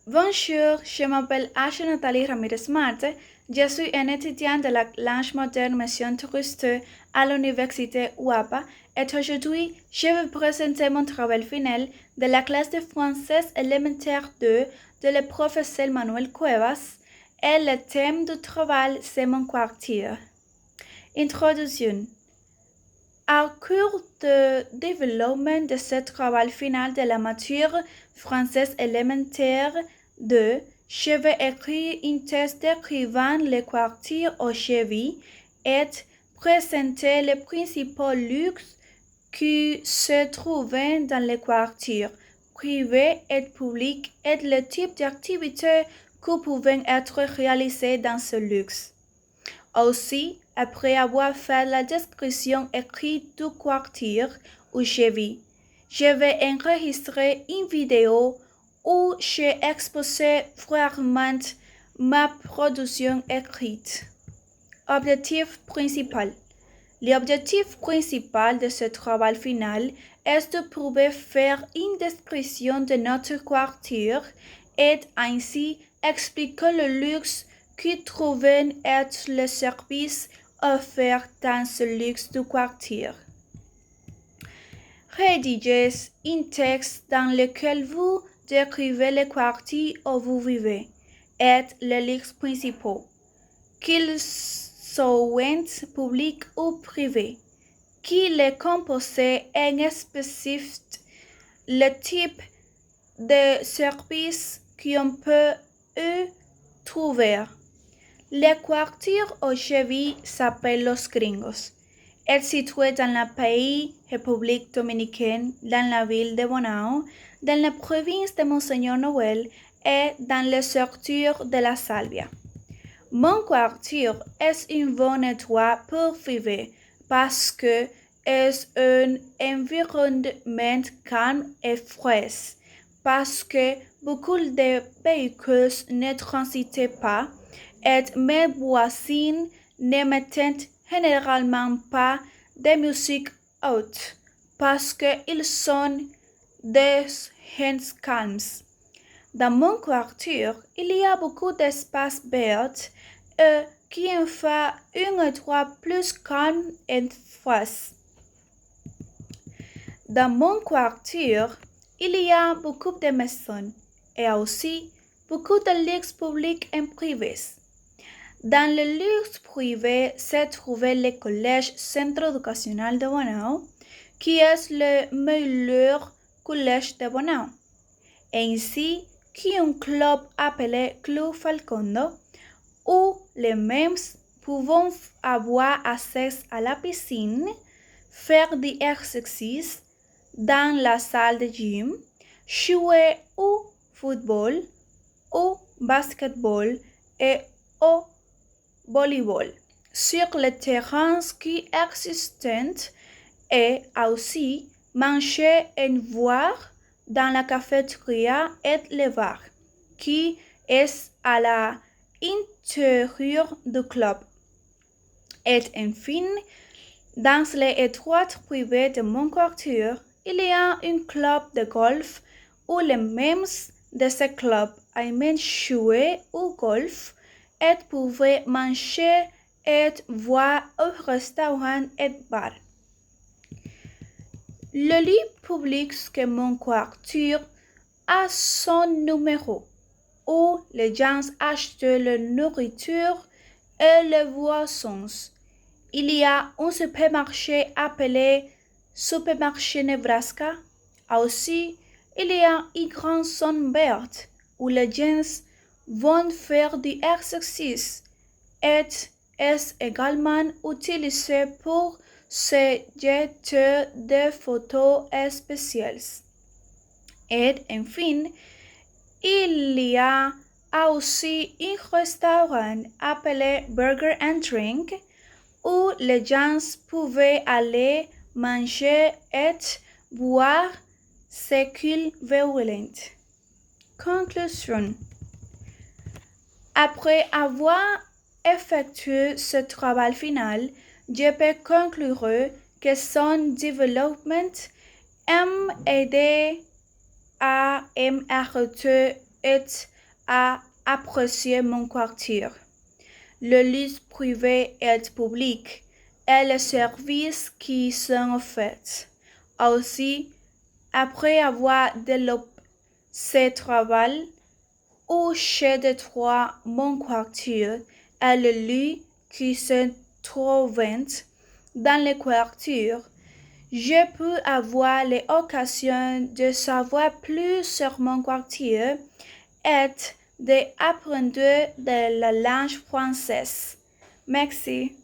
Bonjour, je m'appelle Asha Nathalie Ramirez Marte. Je suis un étudiant de la Langue moderne mission touriste à l'université UAPA et aujourd'hui, je vais présenter mon travail final de la classe de français élémentaire 2 de le professeur Manuel Cuevas et le thème du travail c'est mon quartier. Introduction. Au cours de développement de ce travail final de la matière française élémentaire 2, je vais écrire une thèse décrivant les quartiers au Chevy et présenter les principaux luxes qui se trouvent dans les quartiers privés et publics et le type d'activités qui peuvent être réalisées dans ce luxe. Aussi, après avoir fait la description écrite du quartier où je vis, je vais enregistrer une vidéo où j'ai exposé vraiment ma production écrite. Objectif principal. L'objectif principal de ce travail final est de pouvoir faire une description de notre quartier et ainsi expliquer le luxe qui trouvent être le service offert dans ce luxe du quartier. Rédigez un texte dans lequel vous décrivez le quartier où vous vivez et les luxes principaux, qu'ils soient publics ou privés, qui les composent en spécifique le type de service qu'on peut y trouver. Le quartier où je vis s'appelle Los Gringos. Est situé dans le pays République dominicaine, dans la ville de Bonao, dans la province de Monseigneur Noël et dans le secteur de la Salvia. Mon quartier est un bon endroit pour vivre parce que est un environnement calme et frais, parce que beaucoup de véhicules ne transitent pas et mes voisins ne mettent généralement pas de musique haute parce qu'ils sont des gens calmes. Dans mon quartier, il y a beaucoup d'espaces verts qui en fait un endroit plus calme et frais. Dans mon quartier, il y a beaucoup de maisons et aussi beaucoup de luxe publics et privés. Dans le luxe privé se trouvait le collège Centre Educacional de Bonao, qui est le meilleur collège de Bonao, ainsi qu'un club appelé Club Falcondo, où les mêmes pouvons avoir accès à la piscine, faire des exercices dans la salle de gym, jouer au football, au basketball et au volley-ball sur les terrains qui existent et aussi manger et boire dans la cafétéria et le bar qui est à l'intérieur du club. Et enfin, dans les étroites privées de mon quartier, il y a un club de golf où les membres de ce club aiment jouer au golf et pouvaient manger et boire au restaurant et bar. Le lieu public que mon quartier a son numéro, où les gens achètent la nourriture et les boissons. Il y a un supermarché appelé Supermarché Nebraska. Aussi, il y a une grande zone verte où les gens vont faire du exercice et est également utilisé pour se jeter des photos spéciales. Et enfin, il y a aussi un restaurant appelé Burger and Drink où les gens pouvaient aller manger et boire ce qu'ils voulaient. Conclusion. Après avoir effectué ce travail final, je peux conclure que son développement m'a aidé à m'arrêter et à apprécier mon quartier. Le luxe privé et public et les services qui sont faits. Aussi, après avoir développé ce travail, où chez de trois mon quartier et le lieu qui se trouvent dans le quartier, je peux avoir l'occasion de savoir plus sur mon quartier et d'apprendre de la langue française. Merci.